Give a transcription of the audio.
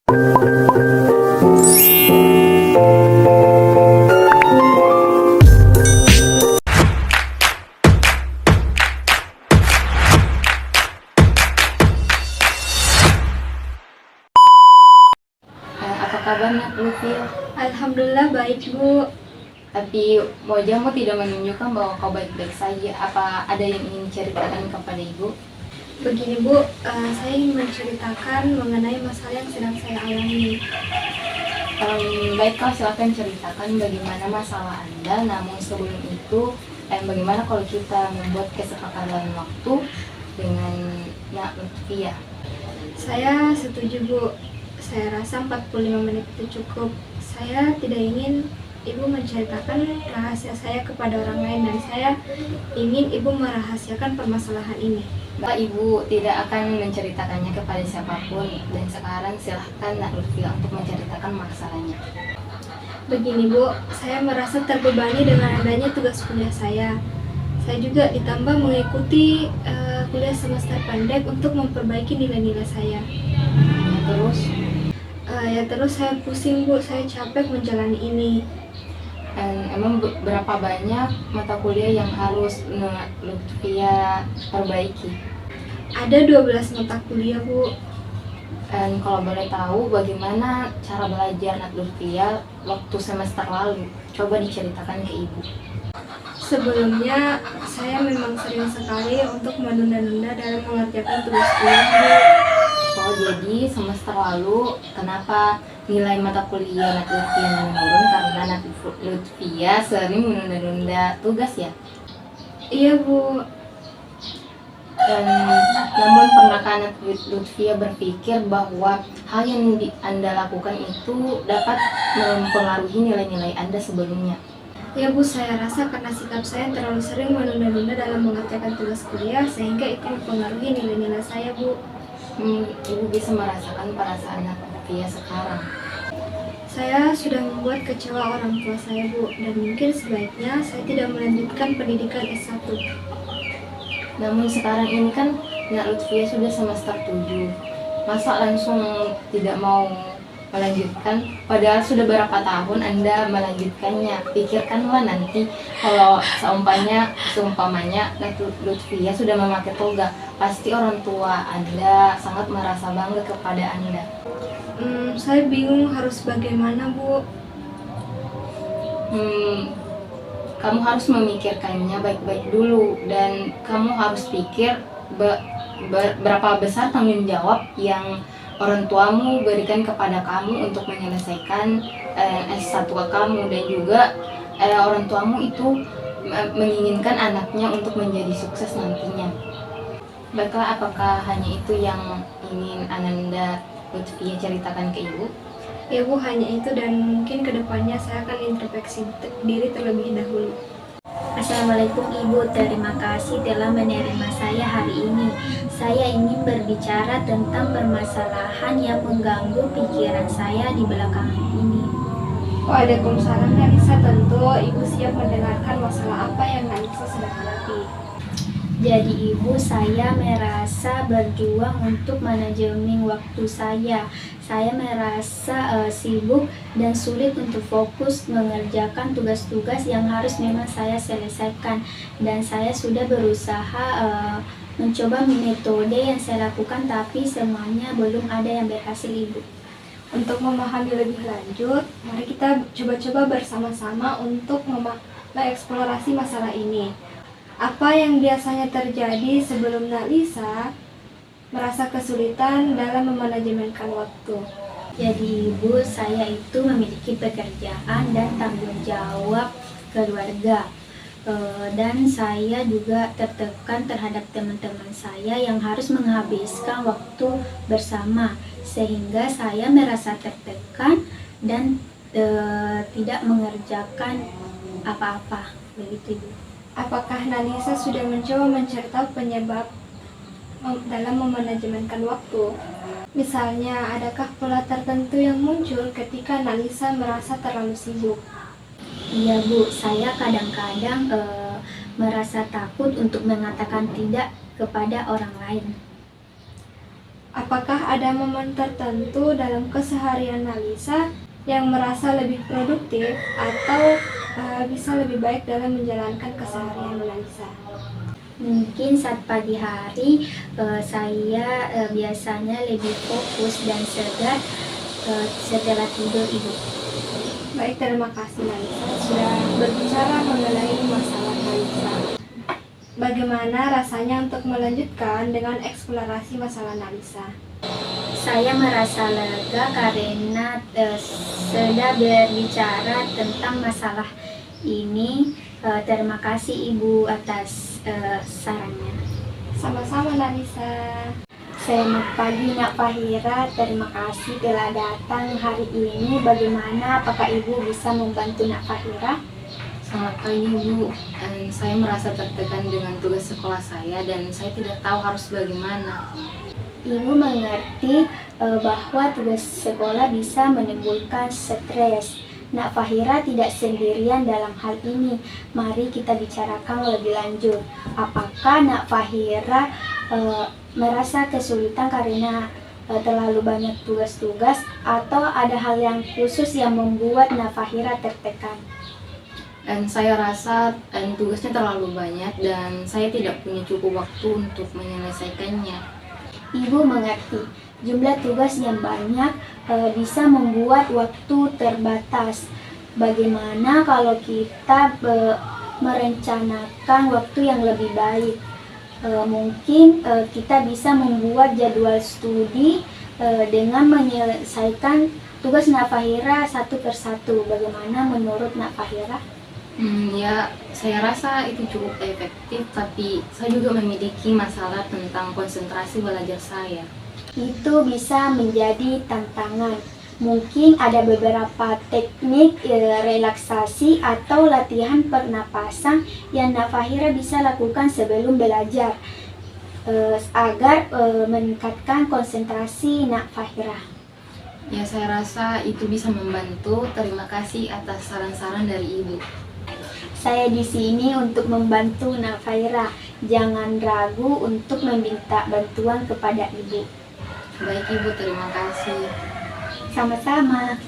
Apa kabar Nak Lutfi? Alhamdulillah baik Bu. Tapi wajahmu tidak menunjukkan bahwa kau baik-baik saja. Apa ada yang ingin ceritakan kepada ibu? Begini Bu, saya ingin menceritakan mengenai masalah yang sedang saya alami. Baiklah, silakan ceritakan bagaimana masalah Anda. Namun sebelum itu, bagaimana kalau kita membuat kesepakatan waktu dengan Nak Lutfi ya? Saya setuju Bu. Saya rasa 45 menit itu cukup. Saya tidak ingin Ibu menceritakan rahasia saya kepada orang lain, dan saya ingin Ibu merahasiakan permasalahan ini. Bapak Ibu tidak akan menceritakannya kepada siapapun, dan sekarang silahkan Nak Lutfi untuk menceritakan masalahnya. Begini Bu, saya merasa terbebani dengan adanya tugas kuliah saya. Saya juga ditambah mengikuti kuliah semester pendek untuk memperbaiki nilai-nilai saya. Terus, Saya pusing Bu, saya capek menjalani ini. emang berapa banyak mata kuliah yang harus Nak Lutfi perbaiki? Ada 12 mata kuliah Bu. Dan kalau boleh tahu bagaimana cara belajar Nak Lutfi waktu semester lalu? Coba diceritakan ke ibu. Sebelumnya saya memang sering sekali untuk menunda-nunda dalam mengerjakan tugas kuliah Bu. Oh, jadi semester lalu kenapa nilai mata kuliah Nak Lutfi menurun? Karena Nak Lutfi sering menunda-nunda tugas ya? Iya Bu. Dan namun pernahkah Nak Lutfi berpikir bahwa hal yang Anda lakukan itu dapat mempengaruhi nilai-nilai Anda sebelumnya? Ya Bu, saya rasa karena sikap saya terlalu sering menunda-nunda dalam mengerjakan tugas kuliah, sehingga itu mempengaruhi nilai-nilai saya Bu. Ibu bisa merasakan perasaan Nak Lutfi sekarang. Saya sudah membuat kecewa orang tua saya Bu, dan mungkin sebaiknya saya tidak melanjutkan pendidikan S1. Namun sekarang ini kan Nak Lutfi sudah semester 7. Masa langsung tidak mau melanjutkan? Padahal sudah berapa tahun Anda melanjutkannya. Pikirkanlah nanti kalau seumpamanya Nak Lutfi sudah memakai toga, pasti orang tua Anda sangat merasa bangga kepada Anda. Saya bingung harus bagaimana Bu. Kamu harus memikirkannya baik-baik dulu, dan kamu harus pikir berapa besar tanggung jawab yang orang tuamu berikan kepada kamu untuk menyelesaikan S1 kamu, dan juga orang tuamu itu menginginkan anaknya untuk menjadi sukses nantinya. Baiklah, apakah hanya itu yang ingin Ananda Lutfi ceritakan ke ibu? Ya Bu, hanya itu, dan mungkin kedepannya saya akan introspeksi diri terlebih dahulu. Assalamualaikum Ibu, terima kasih telah menerima saya hari ini. Saya ingin berbicara tentang permasalahan yang mengganggu pikiran saya di belakangan ini. Waalaikumsalam Nalisa, tentu Ibu siap mendengarkan masalah apa yang Nalisa sedang hadapi. Jadi Ibu, saya merasa berjuang untuk manajemen waktu saya. Saya merasa sibuk dan sulit untuk fokus mengerjakan tugas-tugas yang harus memang saya selesaikan. Dan saya sudah berusaha mencoba metode yang saya lakukan, tapi semuanya belum ada yang berhasil Ibu. Untuk memahami lebih lanjut, mari kita coba-coba bersama-sama untuk mengeksplorasi masalah ini. Apa yang biasanya terjadi sebelum Nalisa merasa kesulitan dalam memanajemenkan waktu? Jadi Ibu, saya itu memiliki pekerjaan dan tanggung jawab keluarga. Dan saya juga tertekan terhadap teman-teman saya yang harus menghabiskan waktu bersama, sehingga saya merasa tertekan dan tidak mengerjakan apa-apa, begitu Ibu. Apakah Nalisa sudah mencoba mencari tahu penyebab dalam memanajemenkan waktu? Misalnya, adakah pola tertentu yang muncul ketika Nalisa merasa terlalu sibuk? Iya Bu, saya kadang-kadang merasa takut untuk mengatakan tidak kepada orang lain. Apakah ada momen tertentu dalam keseharian Nalisa yang merasa lebih produktif atau bisa lebih baik dalam menjalankan keseharian Nalisa? Mungkin saat pagi hari saya biasanya lebih fokus dan segar setelah tidur, Ibu. Baik, terima kasih Nalisa sudah berbicara mengenai masalah Nalisa. Bagaimana rasanya untuk melanjutkan dengan eksplorasi masalah Nalisa? Saya merasa lega karena sudah berbicara tentang masalah ini. Terima kasih Ibu atas sarannya. Sama-sama Nalisa. Selamat pagi Nak Fahira, terima kasih telah datang hari ini. Bagaimana, apakah Ibu bisa membantu Nak Fahira? Selamat pagi Bu. Saya merasa tertekan dengan tugas sekolah saya dan saya tidak tahu harus bagaimana. Ibu mengerti bahwa tugas sekolah bisa menimbulkan stres. Nak Fahira tidak sendirian dalam hal ini. Mari kita bicarakan lebih lanjut. Apakah Nak Fahira merasa kesulitan karena terlalu banyak tugas-tugas, atau ada hal yang khusus yang membuat Nak Fahira tertekan? Dan saya rasa tugasnya terlalu banyak dan saya tidak punya cukup waktu untuk menyelesaikannya. Ibu mengerti, jumlah tugas yang banyak bisa membuat waktu terbatas. Bagaimana kalau kita merencanakan waktu yang lebih baik? Mungkin kita bisa membuat jadwal studi dengan menyelesaikan tugas Nak Fahira satu persatu. Bagaimana menurut Nak Fahira? Ya, saya rasa itu cukup efektif, tapi saya juga memiliki masalah tentang konsentrasi belajar saya. Itu bisa menjadi tantangan. Mungkin ada beberapa teknik relaksasi atau latihan pernapasan yang Nak Fahira bisa lakukan sebelum belajar agar meningkatkan konsentrasi Nak Fahira. Ya, saya rasa itu bisa membantu. Terima kasih atas saran-saran dari Ibu. Saya di sini untuk membantu Nak Fahira. Jangan ragu untuk meminta bantuan kepada Ibu. Baik Ibu, terima kasih. Sama-sama.